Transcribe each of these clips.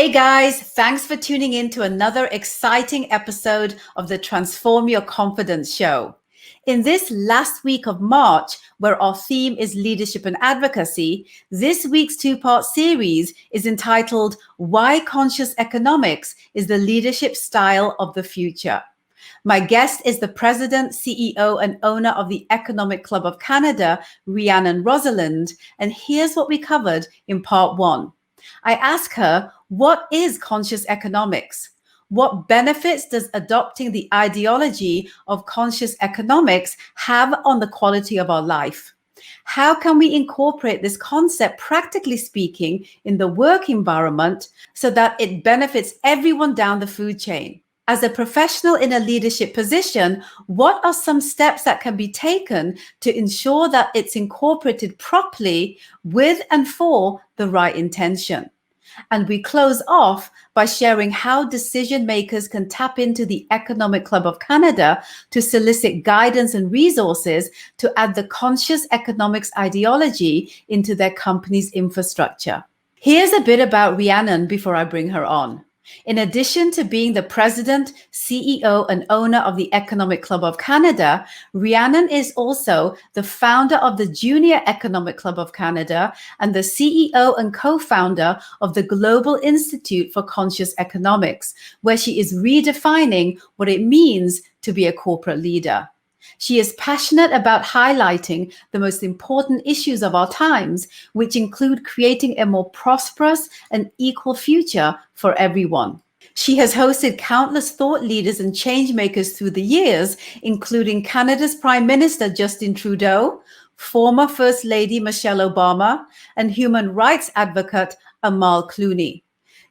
Hey guys, thanks for tuning in to another exciting episode of the Transform Your Confidence show. In this last week of March, where our theme is leadership and advocacy, this week's two-part series is entitled Why Conscious Economics is the Leadership Style of the Future. My guest is the president, CEO, and owner of the Economic Club of Canada, Rhiannon Rosalind, and here's what we covered in part one. I asked her, what is conscious economics? What benefits does adopting the ideology of conscious economics have on the quality of our life? How can we incorporate this concept, practically speaking, in the work environment so that it benefits everyone down the food chain? As a professional in a leadership position, what are some steps that can be taken to ensure that it's incorporated properly with and for the right intention? And we close off by sharing how decision makers can tap into the Economic Club of Canada to solicit guidance and resources to add the conscious economics ideology into their company's infrastructure. Here's a bit about Rhiannon before I bring her on. In addition to being the president, CEO, and owner of the Economic Club of Canada, Rhiannon is also the founder of the Junior Economic Club of Canada and the CEO and co-founder of the Global Institute for Conscious Economics, where she is redefining what it means to be a corporate leader. She is passionate about highlighting the most important issues of our times, which include creating a more prosperous and equal future for everyone. She has hosted countless thought leaders and change makers through the years, including Canada's Prime Minister Justin Trudeau, former First Lady Michelle Obama, and human rights advocate Amal Clooney.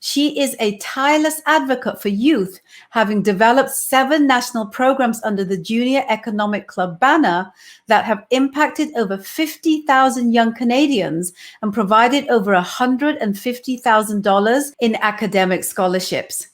She is a tireless advocate for youth, having developed 7 national programs under the Junior Economic Club banner that have impacted over 50,000 young Canadians and provided over $150,000 in academic scholarships.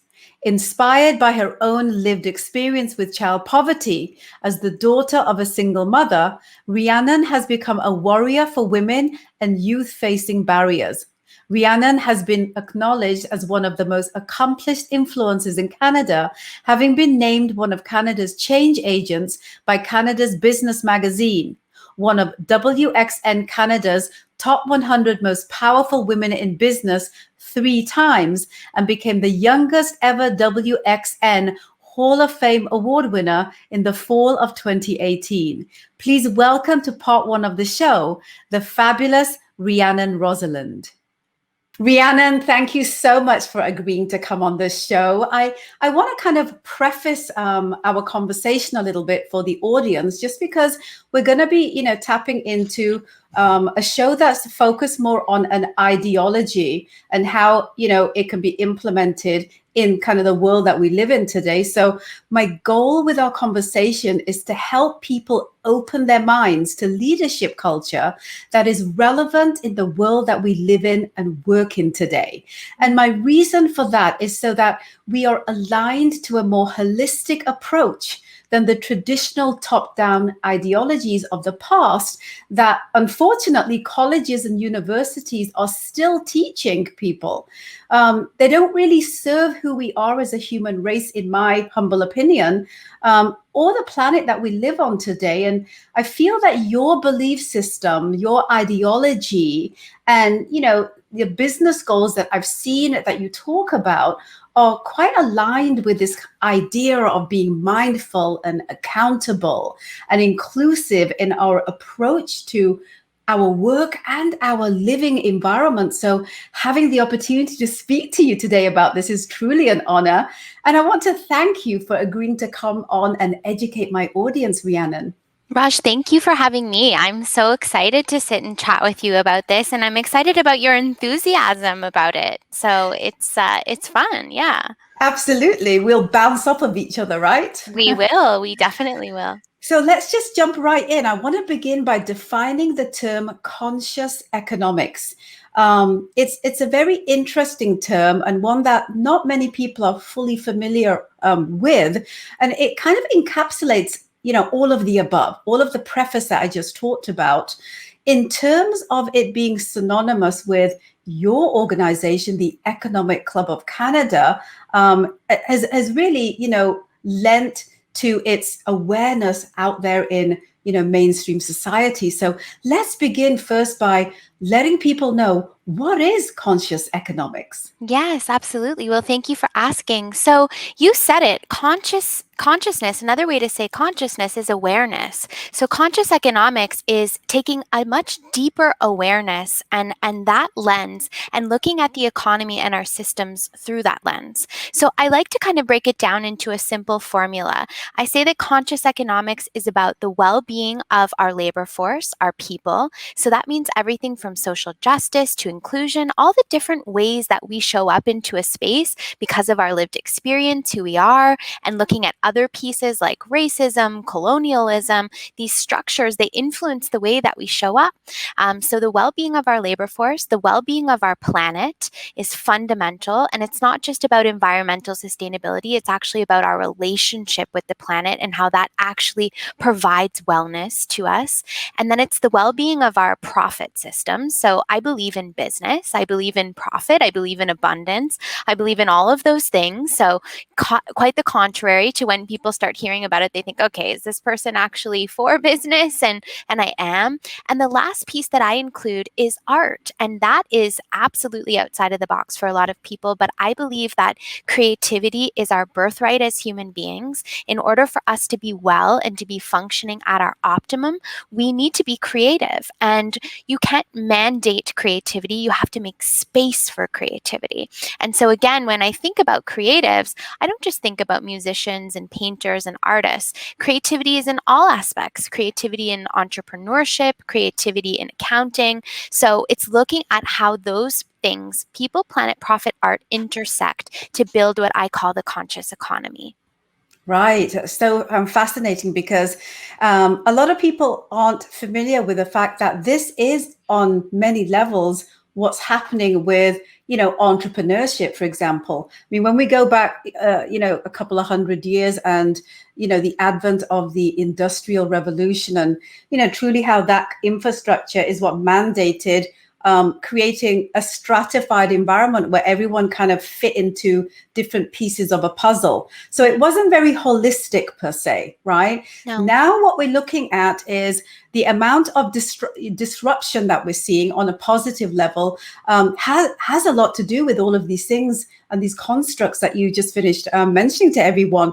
Inspired by her own lived experience with child poverty as the daughter of a single mother, Rhiannon has become a warrior for women and youth facing barriers. Rhiannon has been acknowledged as one of the most accomplished influencers in Canada, having been named one of Canada's change agents by Canada's Business Magazine, one of WXN Canada's top 100 most powerful women in business 3 times, and became the youngest ever WXN Hall of Fame award winner in the fall of 2018. Please welcome to part 1 of the show, the fabulous Rhiannon Rosalind. Rhiannon, thank you so much for agreeing to come on this show. I want to kind of preface our conversation a little bit for the audience, just because we're going to be, tapping into a show that's focused more on an ideology and how, it can be implemented in kind of the world that we live in today. So my goal with our conversation is to help people open their minds to leadership culture that is relevant in the world that we live in and work in today. And my reason for that is so that we are aligned to a more holistic approach than the traditional top-down ideologies of the past that unfortunately colleges and universities are still teaching people. They don't really serve who we are as a human race, in my humble opinion, or the planet that we live on today. And I feel that your belief system, your ideology, and the business goals that I've seen that you talk about are quite aligned with this idea of being mindful and accountable and inclusive in our approach to our work and our living environment. So having the opportunity to speak to you today about this is truly an honor. And I want to thank you for agreeing to come on and educate my audience, Rhiannon. Raj, thank you for having me. I'm so excited to sit and chat with you about this, and I'm excited about your enthusiasm about it. So it's fun, yeah. Absolutely. We'll bounce off of each other, right? We will. We definitely will. So let's just jump right in. I want to begin by defining the term conscious economics. It's a very interesting term and one that not many people are fully familiar with, and it kind of encapsulates all of the above, all of the preface that I just talked about, in terms of it being synonymous with your organization, the Economic Club of Canada, has really, lent to its awareness out there in, mainstream society. So let's begin first by letting people know, what is conscious economics? Yes, absolutely. Well, thank you for asking. So you said it, consciousness, another way to say consciousness is awareness. So conscious economics is taking a much deeper awareness and that lens and looking at the economy and our systems through that lens. So I like to kind of break it down into a simple formula. I say that conscious economics is about the well-being of our labor force, our people. So that means everything from social justice to inclusion, all the different ways that we show up into a space because of our lived experience, who we are, and looking at other pieces like racism, colonialism. These structures, they influence the way that we show up. So the well-being of our labor force, the well-being of our planet is fundamental. And it's not just about environmental sustainability, it's actually about our relationship with the planet and how that actually provides wellness to us. And then it's the well-being of our profit system. So I believe in business, I believe in profit, I believe in abundance, I believe in all of those things. So quite the contrary to when people start hearing about it, they think, okay, is this person actually for business? And I am. And the last piece that I include is art. And that is absolutely outside of the box for a lot of people. But I believe that creativity is our birthright as human beings. In order for us to be well and to be functioning at our optimum, we need to be creative. And you can't mandate creativity. You have to make space for creativity. And so again, when I think about creatives, I don't just think about musicians and painters and artists. Creativity is in all aspects. Creativity in entrepreneurship, creativity in accounting. So it's looking at how those things, people, planet, profit, art, intersect to build what I call the conscious economy. Right. So fascinating, because a lot of people aren't familiar with the fact that this is on many levels what's happening with, entrepreneurship, for example. I mean, when we go back, a couple of 100 years and, the advent of the Industrial Revolution and, truly how that infrastructure is what mandated creating a stratified environment where everyone kind of fit into different pieces of a puzzle. So it wasn't very holistic per se, right? No. Now what we're looking at is the amount of disruption that we're seeing on a positive level has a lot to do with all of these things and these constructs that you just finished mentioning to everyone.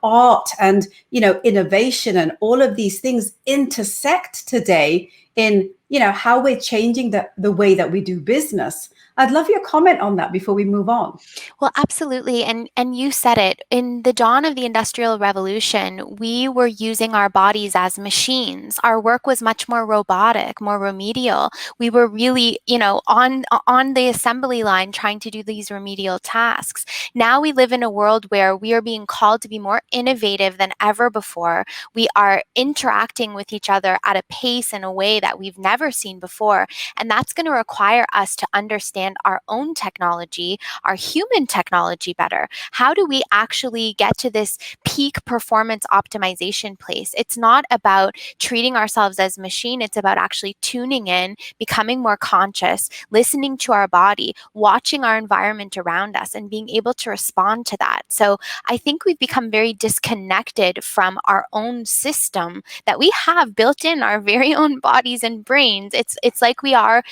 Art and, innovation and all of these things intersect today in, how we're changing the way that we do business. I'd love your comment on that before we move on. Well, absolutely. And you said it. In the dawn of the Industrial Revolution, we were using our bodies as machines. Our work was much more robotic, more remedial. We were really, on the assembly line trying to do these remedial tasks. Now we live in a world where we are being called to be more innovative than ever before. We are interacting with each other at a pace and a way that we've never seen before. And that's going to require us to understand our own technology, our human technology better. How do we actually get to this peak performance optimization place? It's not about treating ourselves as machine. It's about actually tuning in, becoming more conscious, listening to our body, watching our environment around us, and being able to respond to that. So I think we've become very disconnected from our own system that we have built in our very own bodies and brains. It's like we are,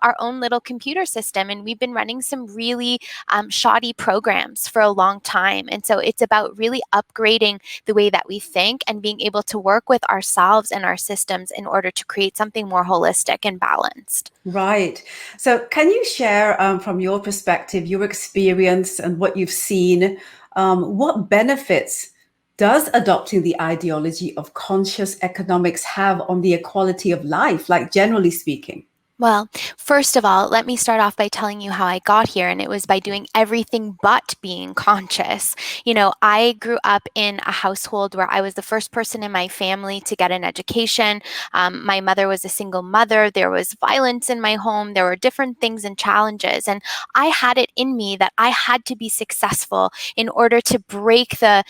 our own little computer system. And we've been running some really shoddy programs for a long time. And so it's about really upgrading the way that we think and being able to work with ourselves and our systems in order to create something more holistic and balanced. Right. So can you share from your perspective, your experience and what you've seen, what benefits does adopting the ideology of conscious economics have on the equality of life, like generally speaking? Well, first of all, let me start off by telling you how I got here, and it was by doing everything but being conscious. I grew up in a household where I was the first person in my family to get an education. My mother was a single mother. There was violence in my home. There were different things and challenges, and I had it in me that I had to be successful in order to break that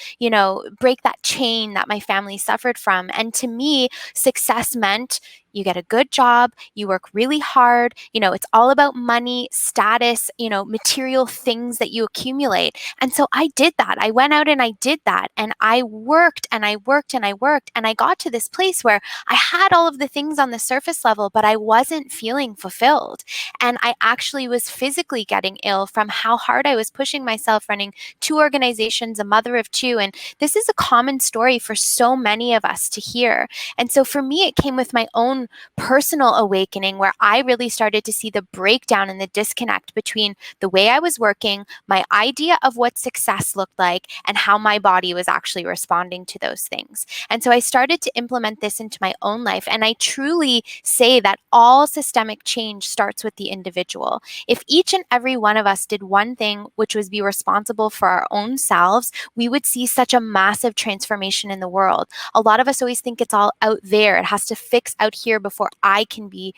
chain that my family suffered from. And to me, success meant you get a good job, you work really hard, it's all about money, status, material things that you accumulate. And so I did that. I went out and I did that. And I worked and I worked and I worked. And I got to this place where I had all of the things on the surface level, but I wasn't feeling fulfilled. And I actually was physically getting ill from how hard I was pushing myself running two organizations, a mother of two. And this is a common story for so many of us to hear. And so for me, it came with my own personal awakening where I really started to see the breakdown and the disconnect between the way I was working, my idea of what success looked like, and how my body was actually responding to those things. And so I started to implement this into my own life. And I truly say that all systemic change starts with the individual. If each and every one of us did one thing, which was be responsible for our own selves, we would see such a massive transformation in the world. A lot of us always think it's all out there. It has to fix out here before I can be,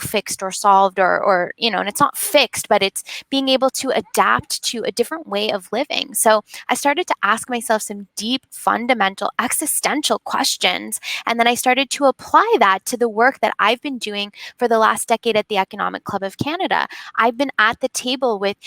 fixed or solved or and it's not fixed, but it's being able to adapt to a different way of living. So I started to ask myself some deep, fundamental, existential questions. And then I started to apply that to the work that I've been doing for the last decade at the Economic Club of Canada. I've been at the table with,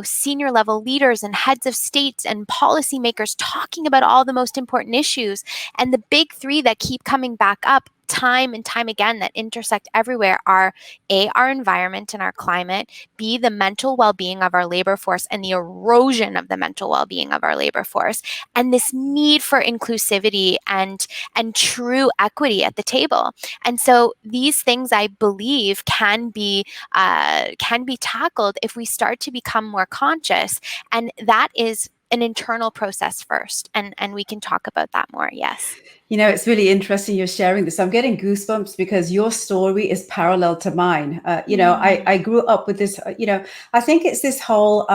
senior level leaders and heads of states and policymakers talking about all the most important issues. And the big three that keep coming back up time and time again that intersect everywhere are A, our environment and our climate, B, the mental well-being of our labor force and the erosion of the mental well-being of our labor force, and this need for inclusivity and true equity at the table. And so these things, I believe, can be tackled if we start to become more conscious, and that is an internal process first, and we can talk about that more. Yes. It's really interesting you're sharing this. I'm getting goosebumps because your story is parallel to mine. I grew up with this, I think it's this whole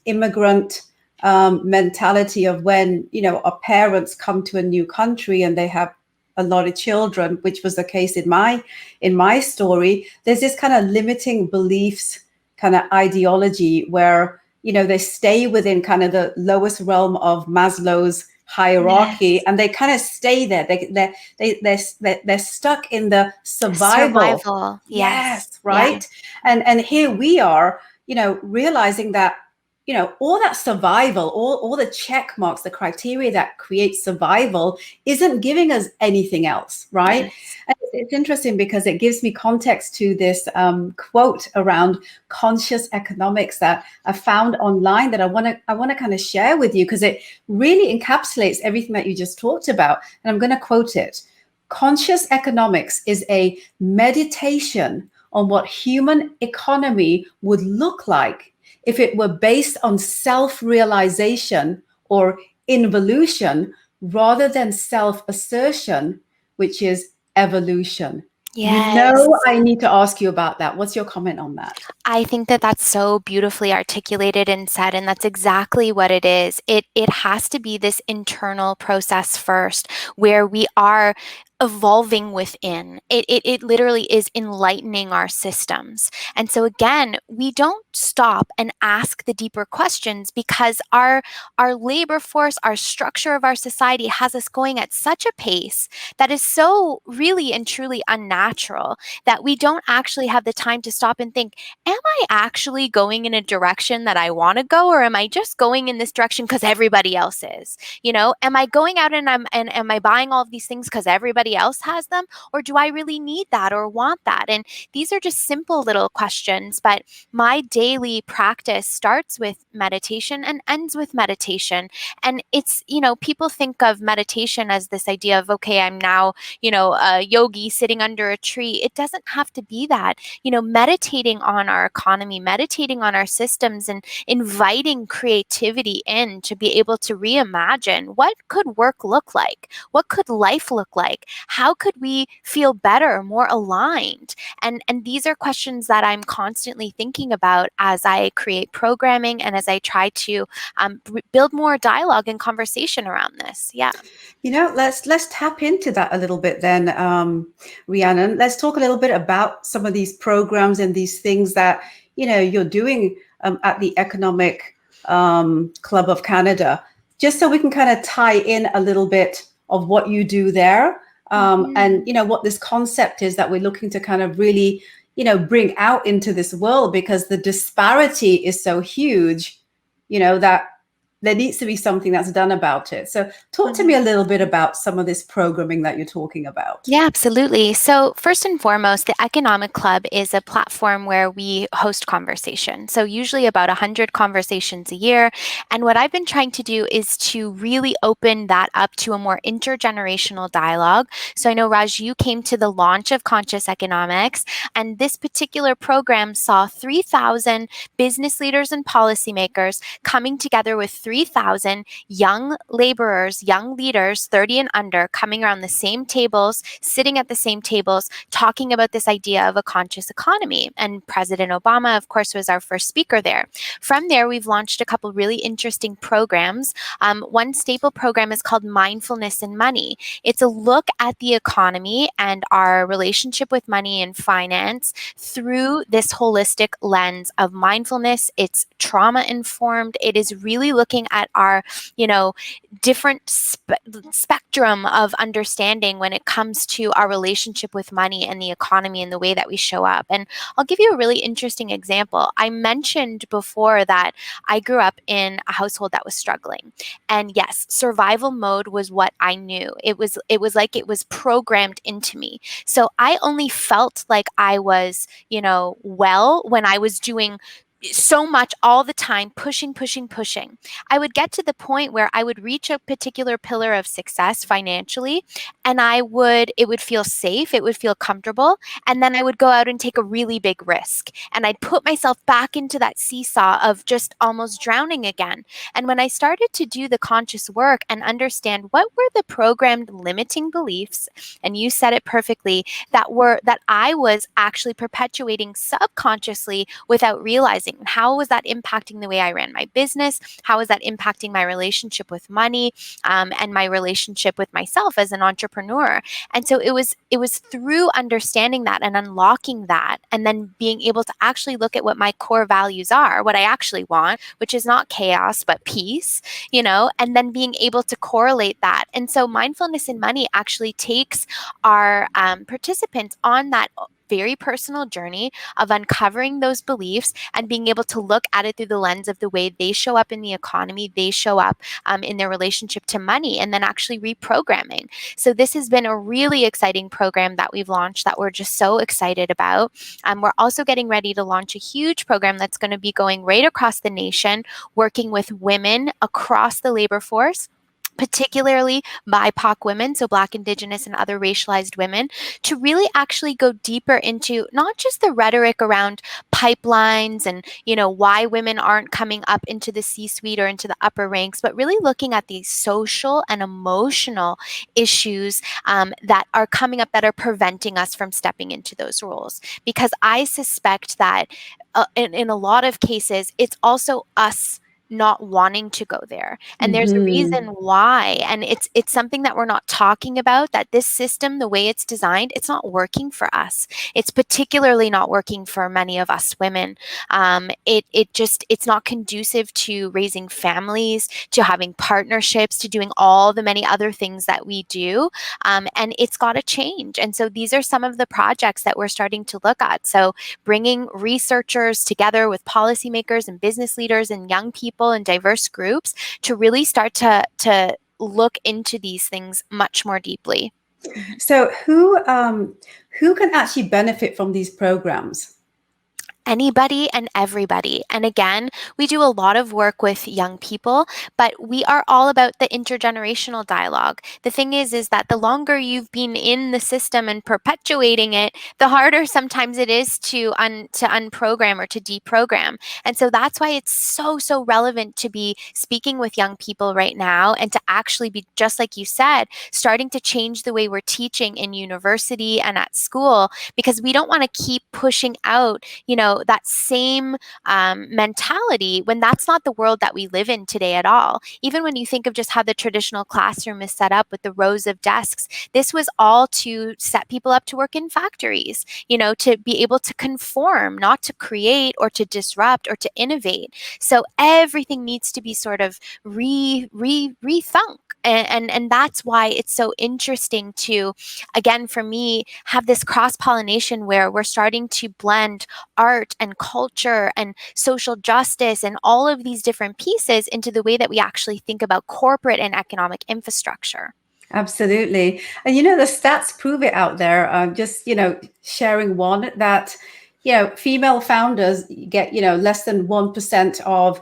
immigrant mentality of when, our parents come to a new country and they have a lot of children, which was the case in my story. There's this kind of limiting beliefs kind of ideology where, they stay within kind of the lowest realm of Maslow's hierarchy. Yes. And they kind of stay there. They're stuck in the survival. Yes. Right. Yeah. And here we are, realizing that, all that survival, all the check marks, the criteria that create survival isn't giving us anything else. Right. Yes. And it's interesting because it gives me context to this quote around conscious economics that I found online that I want to kind of share with you, because it really encapsulates everything that you just talked about. And I'm going to quote it. Conscious economics is a meditation on what human economy would look like if it were based on self-realization or involution rather than self-assertion, which is evolution. Yes. I need to ask you about that. What's your comment on that? I think that that's so beautifully articulated and said, and that's exactly what it is. It has to be this internal process first, where we are evolving within. It literally is enlightening our systems. And so again, we don't stop and ask the deeper questions because our labor force, our structure of our society has us going at such a pace that is so really and truly unnatural that we don't actually have the time to stop and think, am I actually going in a direction that I want to go, or am I just going in this direction because everybody else is? Am I going out and am I buying all of these things because everybody else has them, or do I really need that or want that? And these are just simple little questions, but my daily practice starts with meditation and ends with meditation. And it's, people think of meditation as this idea of, okay, I'm now, a yogi sitting under a tree. It doesn't have to be that. Meditating on our economy, meditating on our systems, and inviting creativity in to be able to reimagine what could work look like, what could life look like, how could we feel better, more aligned? And these are questions that I'm constantly thinking about as I create programming and as I try to build more dialogue and conversation around this. Yeah. Let's tap into that a little bit then, Rhiannon. Let's talk a little bit about some of these programs and these things that you're doing at the Economic Club of Canada, just so we can kind of tie in a little bit of what you do there, and what this concept is that we're looking to kind of really bring out into this world, because the disparity is so huge, that there needs to be something that's done about it. So talk to me a little bit about some of this programming that you're talking about. Yeah, absolutely. So first and foremost, the Economic Club is a platform where we host conversation. So usually about 100 conversations a year. And what I've been trying to do is to really open that up to a more intergenerational dialogue. So I know, Raj, you came to the launch of Conscious Economics, and this particular program saw 3,000 business leaders and policymakers coming together with 3,000 young laborers, young leaders, 30 and under, coming around the same tables, sitting at the same tables, talking about this idea of a conscious economy. And President Obama, of course, was our first speaker there. From there, we've launched a couple really interesting programs. One staple program is called Mindfulness in Money. It's a look at the economy and our relationship with money and finance through this holistic lens of mindfulness. It's trauma informed. It is really looking at our, different spectrum of understanding when it comes to our relationship with money and the economy and the way that we show up. And I'll give you a really interesting example. I mentioned before that I grew up in a household that was struggling. And yes, survival mode was what I knew. It was like it was programmed into me. So I only felt like I was, well, when I was doing so much all the time, pushing. I would get to the point where I would reach a particular pillar of success financially, and it would feel safe, it would feel comfortable, and then I would go out and take a really big risk, and I'd put myself back into that seesaw of just almost drowning again. And when I started to do the conscious work and understand what were the programmed limiting beliefs, and you said it perfectly, that I was actually perpetuating subconsciously without realizing. How was that impacting the way I ran my business? How was that impacting my relationship with money, and my relationship with myself as an entrepreneur? And so it was through understanding that and unlocking that, and then being able to actually look at what my core values are, what I actually want, which is not chaos, but peace, and then being able to correlate that. And so Mindfulness in Money actually takes our participants on that very personal journey of uncovering those beliefs and being able to look at it through the lens of the way they show up in the economy, they show up in their relationship to money, and then actually reprogramming. So this has been a really exciting program that we've launched that we're just so excited about. We're also getting ready to launch a huge program that's going to be going right across the nation, working with women across the labor force, particularly BIPOC women, so Black, Indigenous, and other racialized women, to really actually go deeper into not just the rhetoric around pipelines and, why women aren't coming up into the C-suite or into the upper ranks, but really looking at these social and emotional issues that are coming up that are preventing us from stepping into those roles. Because I suspect that in a lot of cases, it's also us not wanting to go there. And there's a reason why. And it's something that we're not talking about, that this system, the way it's designed, it's not working for us. It's particularly not working for many of us women. It's not conducive to raising families, to having partnerships, to doing all the many other things that we do. And it's got to change. And so these are some of the projects that we're starting to look at. So bringing researchers together with policymakers and business leaders and young people and diverse groups to really start to look into these things much more deeply. So who can actually benefit from these programs? anybody and everybody. And again, we do a lot of work with young people, but we are all about the intergenerational dialogue. The thing is that the longer you've been in the system and perpetuating it, the harder sometimes it is to unprogram or to deprogram. And so that's why it's so relevant to be speaking with young people right now and to actually be, just like you said, starting to change the way we're teaching in university and at school, because we don't want to keep pushing out, that same mentality when that's not the world that we live in today at all. Even when you think of just how the traditional classroom is set up with the rows of desks, this was all to set people up to work in factories, to be able to conform, not to create or to disrupt or to innovate. So everything needs to be sort of rethunk. And that's why it's so interesting to, again, for me, have this cross-pollination where we're starting to blend art and culture and social justice and all of these different pieces into the way that we actually think about corporate and economic infrastructure. Absolutely. And, the stats prove it out there. Just, sharing one that, female founders get, less than 1% of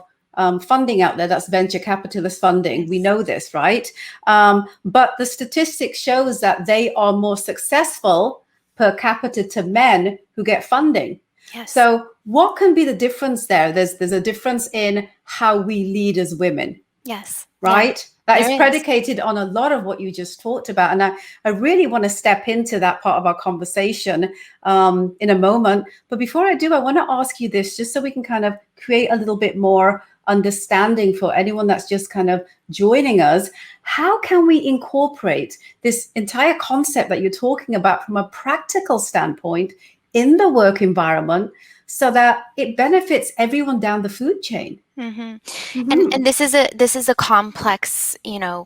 funding out there. That's venture capitalist funding. We know this, right? But the statistics shows that they are more successful per capita to men who get funding. Yes. So what can be the difference there? There's a difference in how we lead as women. Yes. Right? Yeah. That is predicated on a lot of what you just talked about. And I really want to step into that part of our conversation in a moment. But before I do, I want to ask you this, just so we can kind of create a little bit more understanding for anyone that's just kind of joining us. How can we incorporate this entire concept that you're talking about from a practical standpoint in the work environment so that it benefits everyone down the food chain? Mm-hmm. And this is a complex,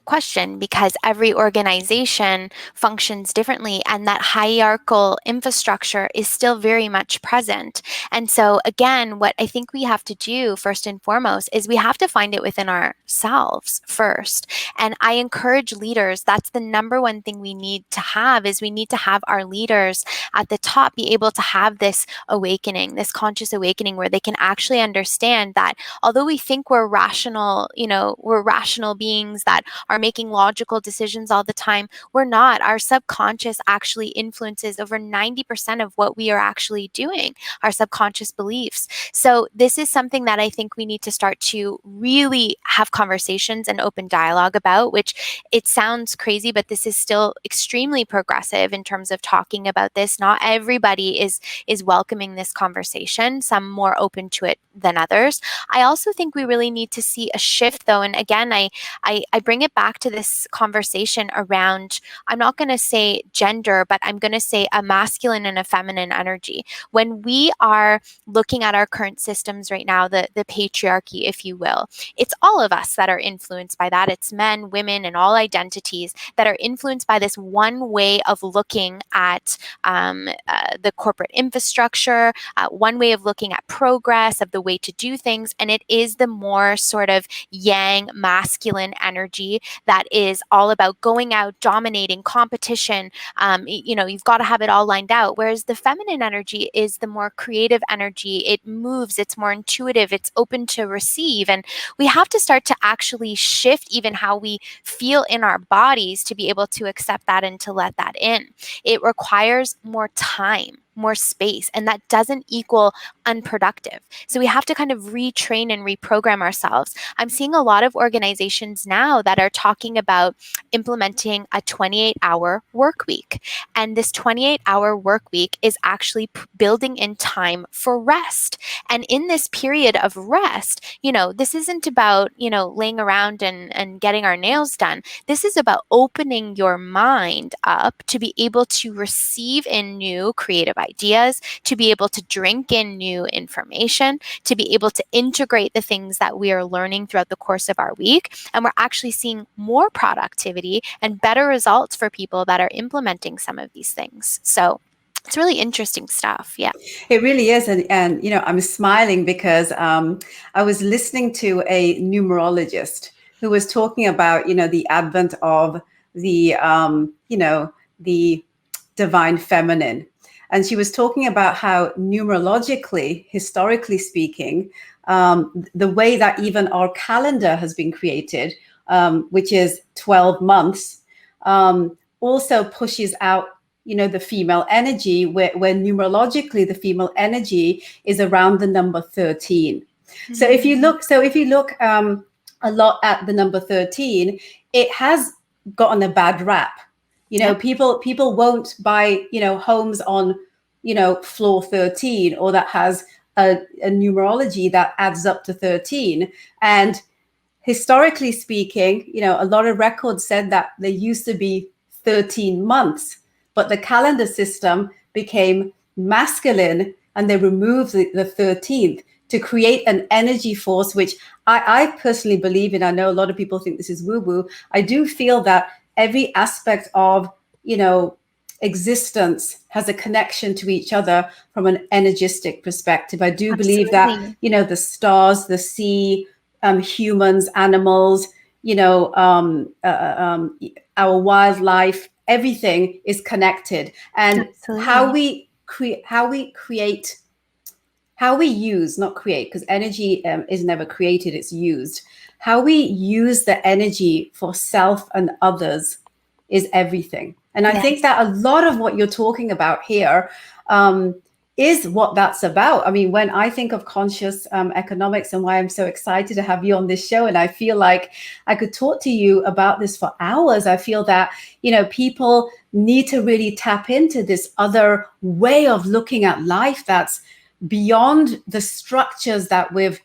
question, because every organization functions differently, and that hierarchical infrastructure is still very much present. And so again, what I think we have to do first and foremost is we have to find it within ourselves first. And I encourage leaders, that's the number one thing we need to have, is we need to have our leaders at the top be able to have this awakening, this conscious awakening, where they can actually understand that although we think we're rational, we're rational beings that are making logical decisions all the time, we're not. Our subconscious actually influences over 90% of what we are actually doing, our subconscious beliefs. So this is something that I think we need to start to really have conversations and open dialogue about, which it sounds crazy, but this is still extremely progressive in terms of talking about this. Not everybody is welcoming this conversation, some more open to it than others. I also think we really need to see a shift, though. And again, I bring it back to this conversation around, I'm not going to say gender, but I'm going to say a masculine and a feminine energy. When we are looking at our current systems right now, the patriarchy, if you will, it's all of us that are influenced by that. It's men, women, and all identities that are influenced by this one way of looking at the corporate infrastructure, one way of looking at progress, of the way to do things. And it is the more sort of yang masculine energy that is all about going out, dominating, competition. You've got to have it all lined out. Whereas the feminine energy is the more creative energy. It moves, it's more intuitive, it's open to receive. And we have to start to actually shift even how we feel in our bodies to be able to accept that and to let that in. It requires more time, more space, and that doesn't equal unproductive. So we have to kind of retrain and reprogram ourselves. I'm seeing a lot of organizations now that are talking about implementing a 28-hour work week. And this 28-hour work week is actually building in time for rest. And in this period of rest, this isn't about, laying around and getting our nails done. This is about opening your mind up to be able to receive in new creative ideas, to be able to drink in new information, to be able to integrate the things that we are learning throughout the course of our week. And we're actually seeing more productivity and better results for people that are implementing some of these things. So it's really interesting stuff. Yeah. It really is. And I'm smiling because I was listening to a numerologist who was talking about, the advent of the, the divine feminine. And she was talking about how numerologically, historically speaking, the way that even our calendar has been created, which is 12 months, also pushes out, the female energy, where numerologically the female energy is around the number 13. Mm-hmm. So if you look a lot at the number 13, it has gotten a bad rap. People won't buy, homes on, floor 13, or that has a numerology that adds up to 13. And historically speaking, a lot of records said that there used to be 13 months, but the calendar system became masculine and they removed the 13th to create an energy force, which I personally believe in. I know a lot of people think this is woo-woo. I do feel that every aspect of, existence has a connection to each other from an energistic perspective. I do believe that, the stars, the sea, humans, animals, our wildlife, everything is connected. And how we use, not create, because energy is never created, it's used. How we use the energy for self and others is everything. And I think that a lot of what you're talking about here is what that's about. I mean, when I think of conscious economics, and why I'm so excited to have you on this show, and I feel like I could talk to you about this for hours. I feel that, people need to really tap into this other way of looking at life that's beyond the structures that we've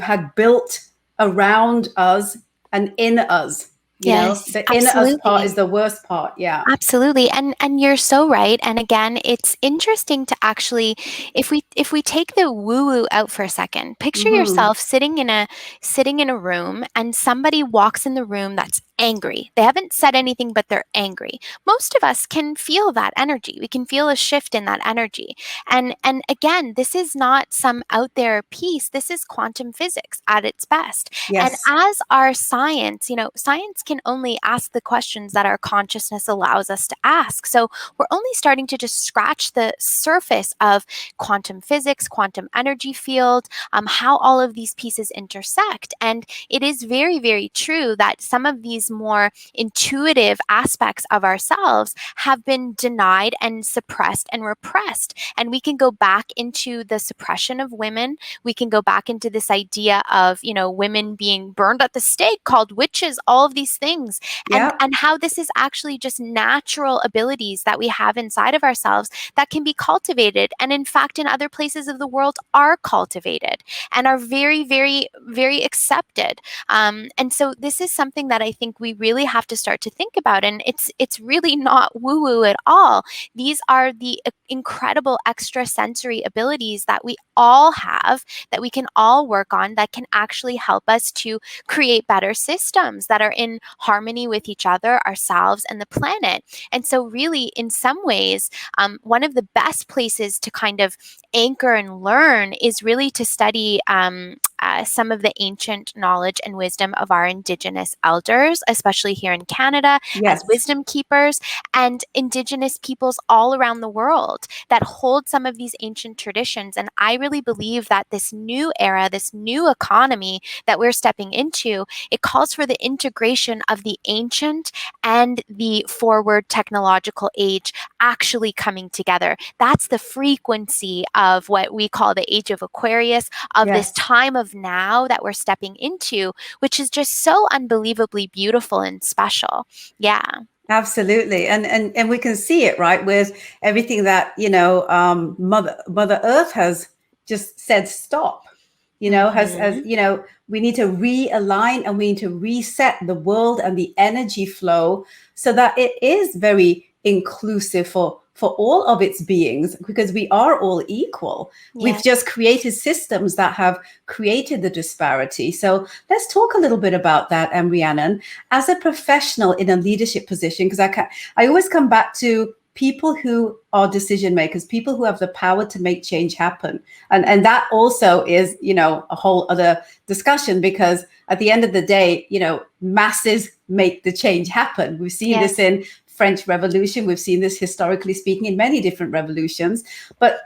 had built around us and in us. The inner us part is the worst part. Yeah, absolutely. And you're so right. And again, it's interesting to actually, if we take the woo-woo out for a second, picture yourself sitting in a room, and somebody walks in the room that's angry. They haven't said anything, but they're angry. Most of us can feel that energy. We can feel a shift in that energy. And again, this is not some out there piece. This is quantum physics at its best. Yes. And as our science, science can only ask the questions that our consciousness allows us to ask. So we're only starting to just scratch the surface of quantum physics, quantum energy field, how all of these pieces intersect. And it is very, very true that some of these more intuitive aspects of ourselves have been denied and suppressed and repressed. And we can go back into the suppression of women. We can go back into this idea of, women being burned at the stake, called witches, all of these things. And how this is actually just natural abilities that we have inside of ourselves that can be cultivated. And in fact, in other places of the world are cultivated and are very, very, very accepted. And so this is something that I think we really have to start to think about. And it's really not woo-woo at all. These are the incredible extrasensory abilities that we all have, that we can all work on, that can actually help us to create better systems that are in harmony with each other, ourselves, and the planet. And so really, in some ways, one of the best places to kind of anchor and learn is really to study some of the ancient knowledge and wisdom of our Indigenous elders, especially here in Canada, as wisdom keepers, and Indigenous peoples all around the world that hold some of these ancient traditions. And I really believe that this new era, this new economy that we're stepping into, it calls for the integration of the ancient and the forward technological age actually coming together. That's the frequency of what we call the age of Aquarius, of this time of now that we're stepping into, which is just so unbelievably beautiful and special. Yeah. Absolutely. And we can see it, right, with everything that, Mother Earth has just said stop, has we need to realign and we need to reset the world and the energy flow so that it is very inclusive for all of its beings, because we are all equal. We've just created systems that have created the disparity. So let's talk a little bit about that, Rhiannon, as a professional in a leadership position, because I always come back to people who are decision makers, people who have the power to make change happen. And that also is, a whole other discussion, because at the end of the day, masses make the change happen. We've seen this in French Revolution. We've seen this historically speaking in many different revolutions. But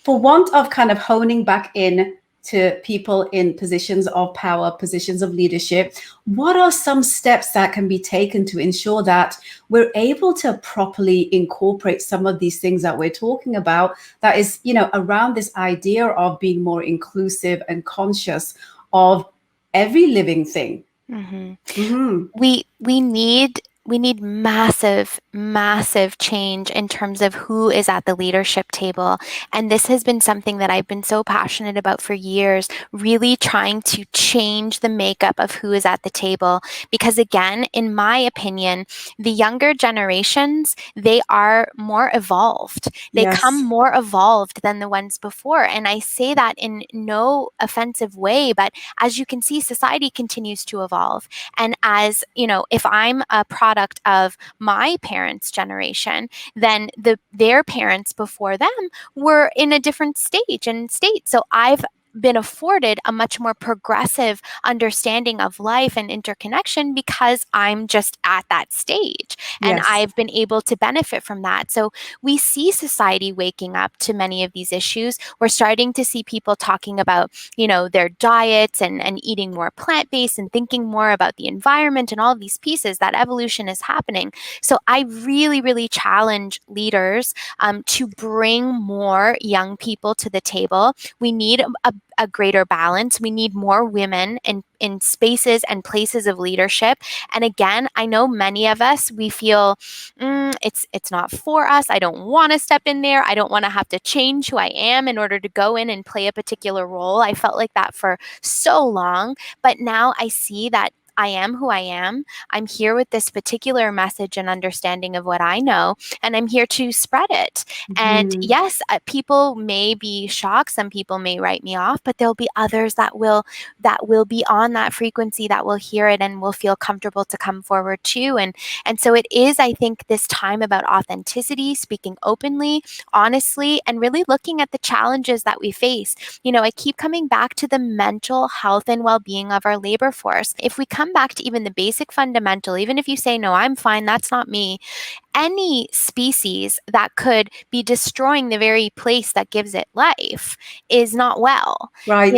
for want of kind of honing back in to people in positions of power, positions of leadership, what are some steps that can be taken to ensure that we're able to properly incorporate some of these things that we're talking about, that is, around this idea of being more inclusive and conscious of every living thing? Mm-hmm. Mm-hmm. We need massive change in terms of who is at the leadership table. And this has been something that I've been so passionate about for years, really trying to change the makeup of who is at the table. Because again, in my opinion, the younger generations, they are more evolved. They come more evolved than the ones before. And I say that in no offensive way, but as you can see, society continues to evolve. And as, if I'm a product of my parents' generation, then their parents before them were in a different stage and state. So I've been afforded a much more progressive understanding of life and interconnection because I'm just at that stage, and I've been able to benefit from that. So we see society waking up to many of these issues. We're starting to see people talking about, their diets and eating more plant-based and thinking more about the environment and all of these pieces. That evolution is happening. So I really challenge leaders to bring more young people to the table. We need a greater balance. We need more women in spaces and places of leadership. And again, I know many of us, we feel it's not for us. I don't want to step in there. I don't want to have to change who I am in order to go in and play a particular role. I felt like that for so long, but now I see that I am who I am. I'm here with this particular message and understanding of what I know, and I'm here to spread it. Mm-hmm. And yes, people may be shocked. Some people may write me off, but there'll be others that will be on that frequency, that will hear it and will feel comfortable to come forward too. And so it is, I think, this time about authenticity, speaking openly, honestly, and really looking at the challenges that we face. I keep coming back to the mental health and well-being of our labor force. If we come back to even the basic fundamental, even if you say, no, I'm fine, that's not me, any species that could be destroying the very place that gives it life is not well. Right.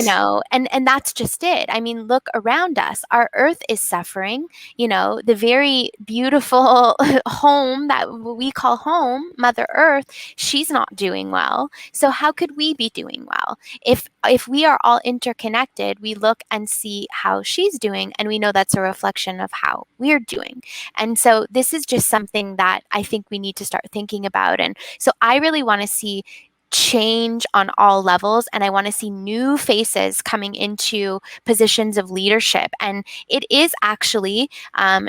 And that's just it. I mean, look around us. Our earth is suffering. The very beautiful home that we call home, Mother Earth, she's not doing well. So how could we be doing well? If we are all interconnected, we look and see how she's doing, and we know that's a reflection of how we're doing. And so this is just something that I think we need to start thinking about. And so I really want to see change on all levels, and I want to see new faces coming into positions of leadership. And it is actually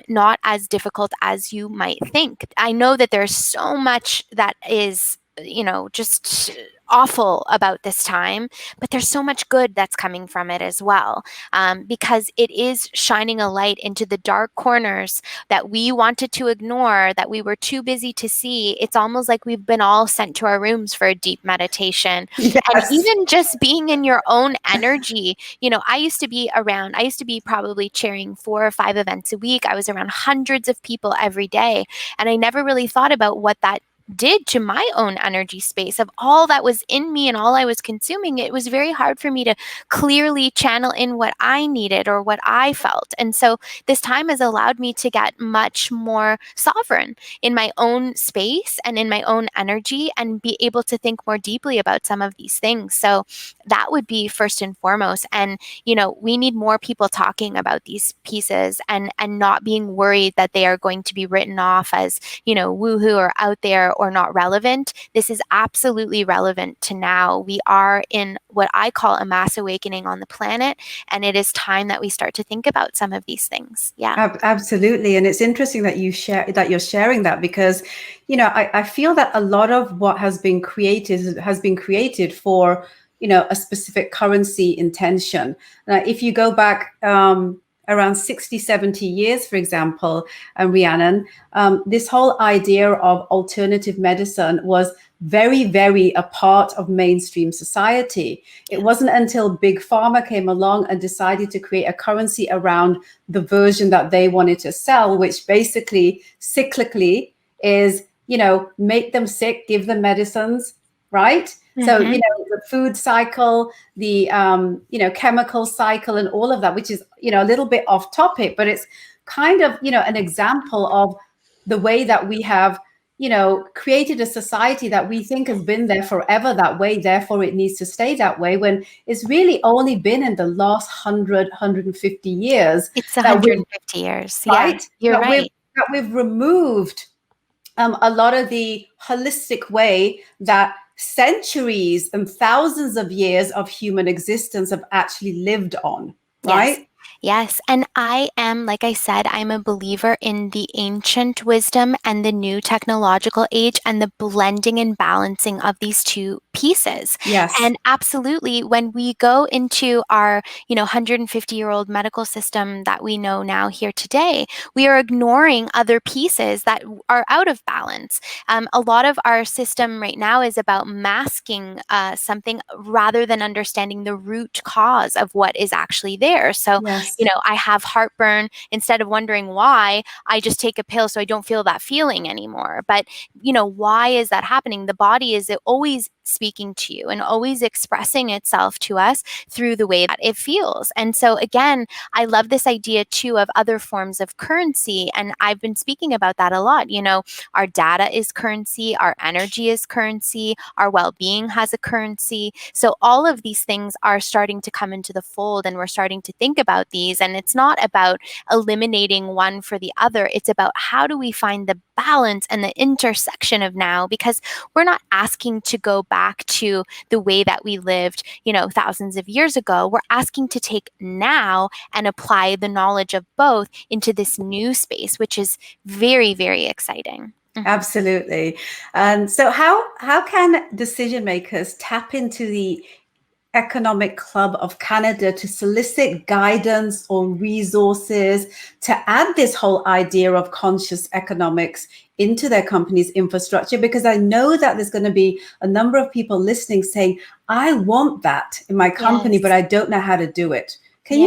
not as difficult as you might think. I know that there's so much that is just awful about this time, but there's so much good that's coming from it as well, because it is shining a light into the dark corners that we wanted to ignore, that we were too busy to see. It's almost like we've been all sent to our rooms for a deep meditation. Yes. And even just being in your own energy, I used to be probably chairing 4 or 5 events a week. I was around hundreds of people every day, and I never really thought about what that did to my own energy space of all that was in me and all I was consuming. It was very hard for me to clearly channel in what I needed or what I felt. And so this time has allowed me to get much more sovereign in my own space and in my own energy, and be able to think more deeply about some of these things. So that would be first and foremost. And, we need more people talking about these pieces and not being worried that they are going to be written off as, woohoo or out there or not relevant. This is absolutely relevant to now. We are in what I call a mass awakening on the planet, and it is time that we start to think about some of these things. Yeah, absolutely. And it's interesting that you're sharing that, because I feel that a lot of what has been created for a specific currency intention. If you go back around 60, 70 years, for example, Rhiannon, this whole idea of alternative medicine was very, very a part of mainstream society. It wasn't until Big Pharma came along and decided to create a currency around the version that they wanted to sell, which basically cyclically is, make them sick, give them medicines, right? So, Mm-hmm. the food cycle, the, chemical cycle and all of that, which is, a little bit off topic, but it's kind of, an example of the way that we have, created a society that we think has been there forever that way, therefore it needs to stay that way, when it's really only been in the last 150 years It's that we've, 150 years. right, Yeah, you're right. that we've removed a lot of the holistic way that centuries and thousands of years of human existence have actually lived on, Yes. right? Yes. And I am, like I said, I'm a believer in the ancient wisdom and the new technological age and the blending and balancing of these two pieces. Yes. And absolutely, when we go into our, 150-year-old medical system that we know now here today, we are ignoring other pieces that are out of balance. A lot of our system right now is about masking something rather than understanding the root cause of what is actually there. So, Yes. I have heartburn. Instead of wondering why, I just take a pill so I don't feel that feeling anymore. But, why is that happening? The body is always speaking to you and always expressing itself to us through the way that it feels. And so, again, I love this idea too of other forms of currency. And I've been speaking about that a lot. Our data is currency, our energy is currency, our well being has a currency. So, all of these things are starting to come into the fold, and we're starting to think about these. And it's not about eliminating one for the other, it's about how do we find the balance and the intersection of now, because we're not asking to go back to the way that we lived, thousands of years ago. We're asking to take now and apply the knowledge of both into this new space, which is very, very exciting. Mm-hmm. Absolutely. And so how can decision makers tap into the Economic Club of Canada to solicit guidance or resources to add this whole idea of conscious economics into their company's infrastructure? Because I know that there's going to be a number of people listening saying, I want that in my company, Yes. but I don't know how to do it. Can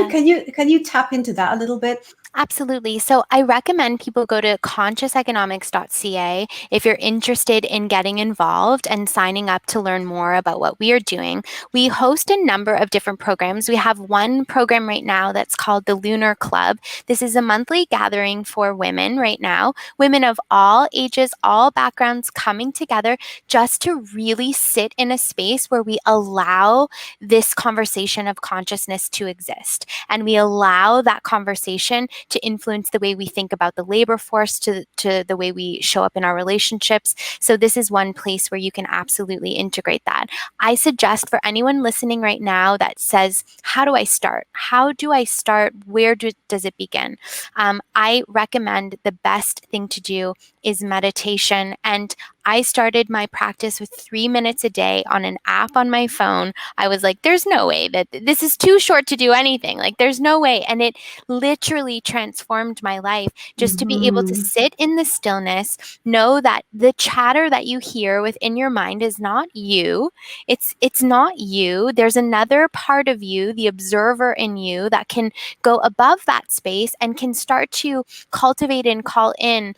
you tap into that a little bit? Absolutely. So I recommend people go to consciouseconomics.ca if you're interested in getting involved and signing up to learn more about what we are doing. We host a number of different programs. We have one program right now that's called the Lunar Club. This is a monthly gathering for women right now, women of all ages, all backgrounds coming together just to really sit in a space where we allow this conversation of consciousness to exist. And we allow that conversation to influence the way we think about the labor force, to the way we show up in our relationships. So this is one place where you can absolutely integrate that. I suggest for anyone listening right now that says, how do I start? How do I start? Where does it begin? I recommend the best thing to do is meditation. And I started my practice with 3 minutes a day on an app on my phone. I was like, there's no way that this is too short to do anything. Like, there's no way. And it literally transformed my life just to be able to sit in the stillness, know that the chatter that you hear within your mind is not you. It's not you. There's another part of you, the observer in you, that can go above that space and can start to cultivate and call in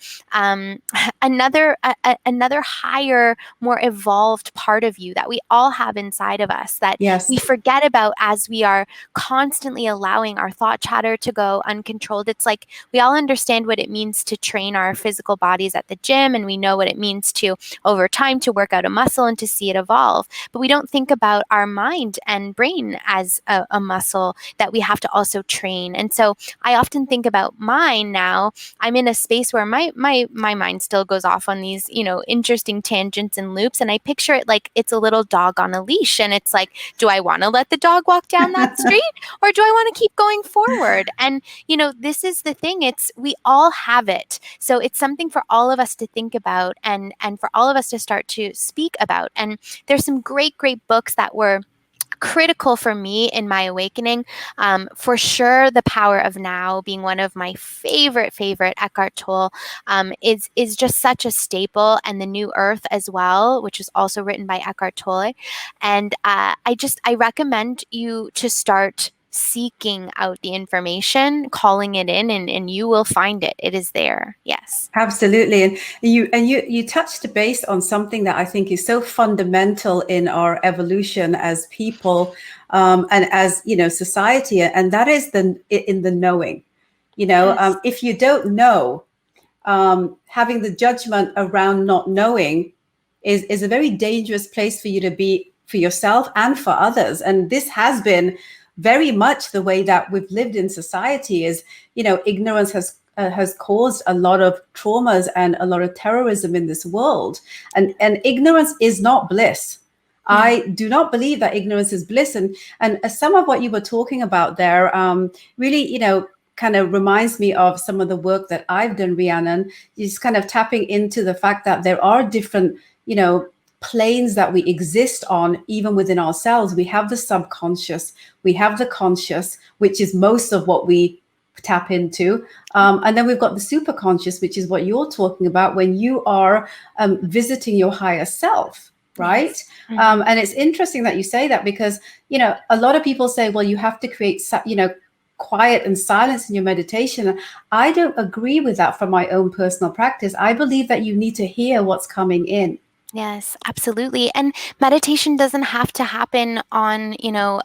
another higher, more evolved part of you that we all have inside of us that Yes. we forget about as we are constantly allowing our thought chatter to go uncontrolled. It's like we all understand what it means to train our physical bodies at the gym, and we know what it means to, over time, to work out a muscle and to see it evolve. But we don't think about our mind and brain as a muscle that we have to also train. And so I often think about mine now. I'm in a space where my mind still goes off on these, interesting tangents and loops. And I picture it like it's a little dog on a leash. And it's like, do I want to let the dog walk down that street, or do I want to keep going forward? And, this is the thing. We all have it. So it's something for all of us to think about and for all of us to start to speak about. And there's some great, great books that were critical for me in my awakening. For sure, The Power of Now being one of my favorite Eckhart Tolle is just such a staple, and The New Earth as well, which is also written by Eckhart Tolle. And I recommend you to start seeking out the information, calling it in, and you will find it. It is there. Yes. Absolutely. And you touched base on something that I think is so fundamental in our evolution as people, and as, society, and that is in the knowing. Yes. If you don't know, having the judgment around not knowing is a very dangerous place for you to be, for yourself and for others. And this has been very much the way that we've lived in society. Is, ignorance has caused a lot of traumas and a lot of terrorism in this world. And ignorance is not bliss. No. I do not believe that ignorance is bliss. And some of what you were talking about there, really, kind of reminds me of some of the work that I've done, Rhiannon. Just kind of tapping into the fact that there are different, planes that we exist on, even within ourselves. We have the subconscious, we have the conscious, which is most of what we tap into. And then we've got the superconscious, which is what you're talking about when you are visiting your higher self, right? Yes. Mm-hmm. And it's interesting that you say that, because, a lot of people say, well, you have to create, quiet and silence in your meditation. I don't agree with that from my own personal practice. I believe that you need to hear what's coming in. Yes, absolutely. And meditation doesn't have to happen on,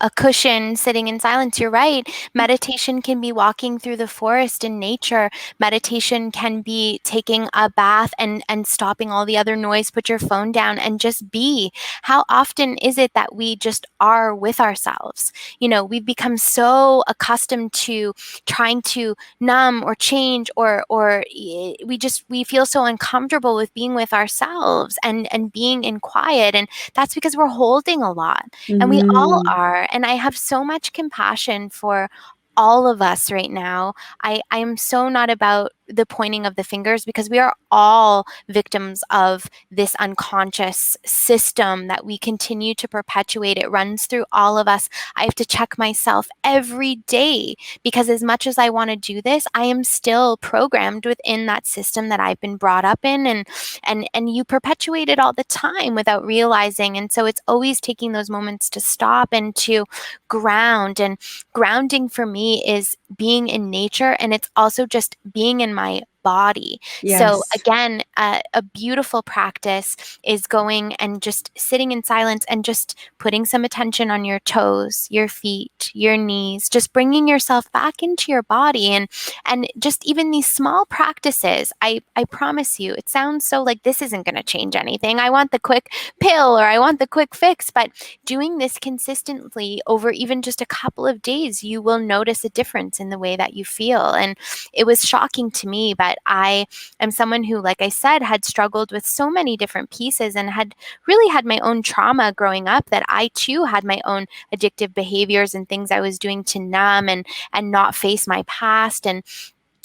a cushion sitting in silence. You're right. Meditation can be walking through the forest in nature. Meditation can be taking a bath and stopping all the other noise, put your phone down and just be. How often is it that we just are with ourselves? We've become so accustomed to trying to numb or change, or we feel so uncomfortable with being with ourselves and being in quiet. And that's because we're holding a lot. Mm-hmm. And we all are. And I have so much compassion for all of us right now. I am so not about the pointing of the fingers, because we are all victims of this unconscious system that we continue to perpetuate. It runs through all of us. I have to check myself every day, because as much as I want to do this, I am still programmed within that system that I've been brought up in, and you perpetuate it all the time without realizing. And so it's always taking those moments to stop and to ground. And grounding for me is being in nature, and it's also just being in my body. Yes. So again, a beautiful practice is going and just sitting in silence and just putting some attention on your toes, your feet, your knees, just bringing yourself back into your body. And just even these small practices, I promise you, it sounds so like this isn't going to change anything. I want the quick pill, or I want the quick fix. But doing this consistently over even just a couple of days, you will notice a difference in the way that you feel. And it was shocking to me, but I am someone who, like I said, had struggled with so many different pieces and had really had my own trauma growing up, that I too had my own addictive behaviors and things I was doing to numb and not face my past. And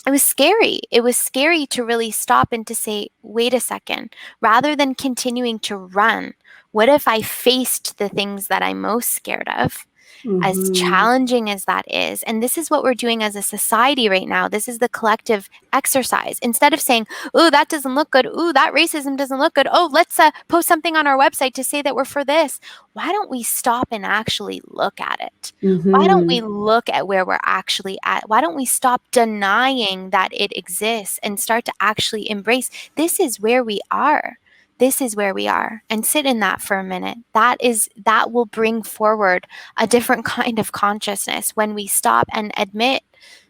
it was scary. It was scary to really stop and to say, wait a second, rather than continuing to run, what if I faced the things that I'm most scared of? Mm-hmm. As challenging as that is. And this is what we're doing as a society right now. This is the collective exercise. Instead of saying, oh, that doesn't look good. Oh, that racism doesn't look good. Oh, let's post something on our website to say that we're for this. Why don't we stop and actually look at it? Mm-hmm. Why don't we look at where we're actually at? Why don't we stop denying that it exists and start to actually embrace this is where we are? This is where we are, and sit in that for a minute. That will bring forward a different kind of consciousness when we stop and admit,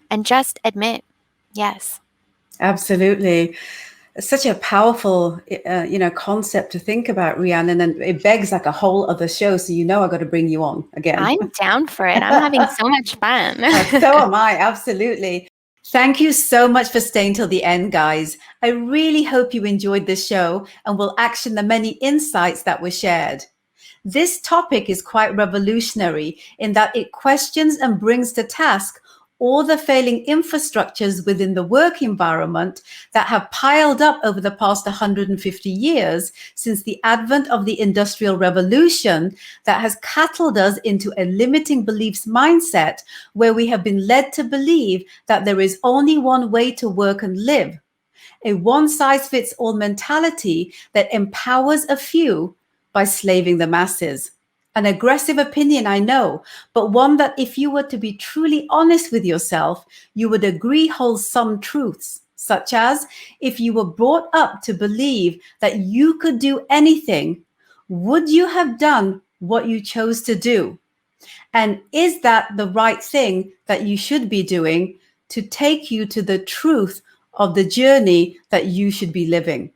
and just admit. Yes. Absolutely. It's such a powerful, concept to think about, Rhiannon, and it begs like a whole other show. So, I got to bring you on again. I'm down for it. I'm having so much fun. So am I. Absolutely. Thank you so much for staying till the end, guys. I really hope you enjoyed this show and will action the many insights that were shared. This topic is quite revolutionary in that it questions and brings to task all the failing infrastructures within the work environment that have piled up over the past 150 years since the advent of the Industrial Revolution that has cattled us into a limiting beliefs mindset where we have been led to believe that there is only one way to work and live, a one-size-fits-all mentality that empowers a few by slaving the masses. An aggressive opinion, I know, but one that if you were to be truly honest with yourself, you would agree holds some truths, such as if you were brought up to believe that you could do anything, would you have done what you chose to do? And is that the right thing that you should be doing to take you to the truth of the journey that you should be living?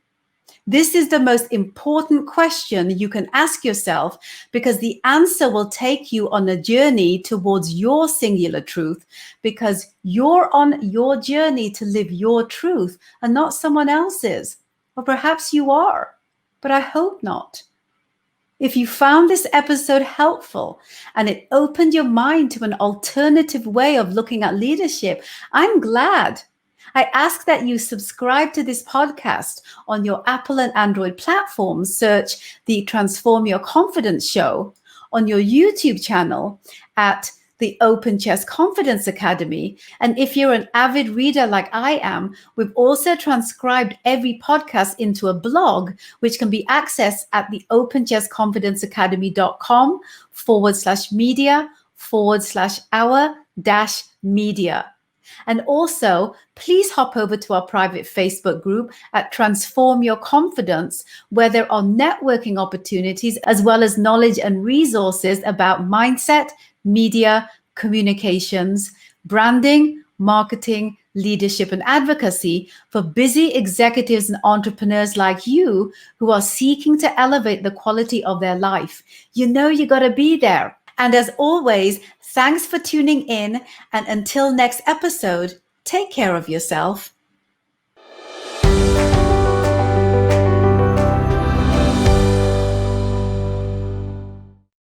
This is the most important question you can ask yourself, because the answer will take you on a journey towards your singular truth, because you're on your journey to live your truth and not someone else's. Or perhaps you are, but I hope not. If you found this episode helpful and it opened your mind to an alternative way of looking at leadership, I'm glad. I ask that you subscribe to this podcast on your Apple and Android platforms. Search the Transform Your Confidence Show on your YouTube channel at the Open Chess Confidence Academy. And if you're an avid reader like I am, we've also transcribed every podcast into a blog, which can be accessed at the openchessconfidenceacademy.com/media/our-media. And also, please hop over to our private Facebook group at Transform Your Confidence, where there are networking opportunities as well as knowledge and resources about mindset, media, communications, branding, marketing, leadership, and advocacy for busy executives and entrepreneurs like you who are seeking to elevate the quality of their life. You know you got to be there. And as always, thanks for tuning in. And until next episode, take care of yourself.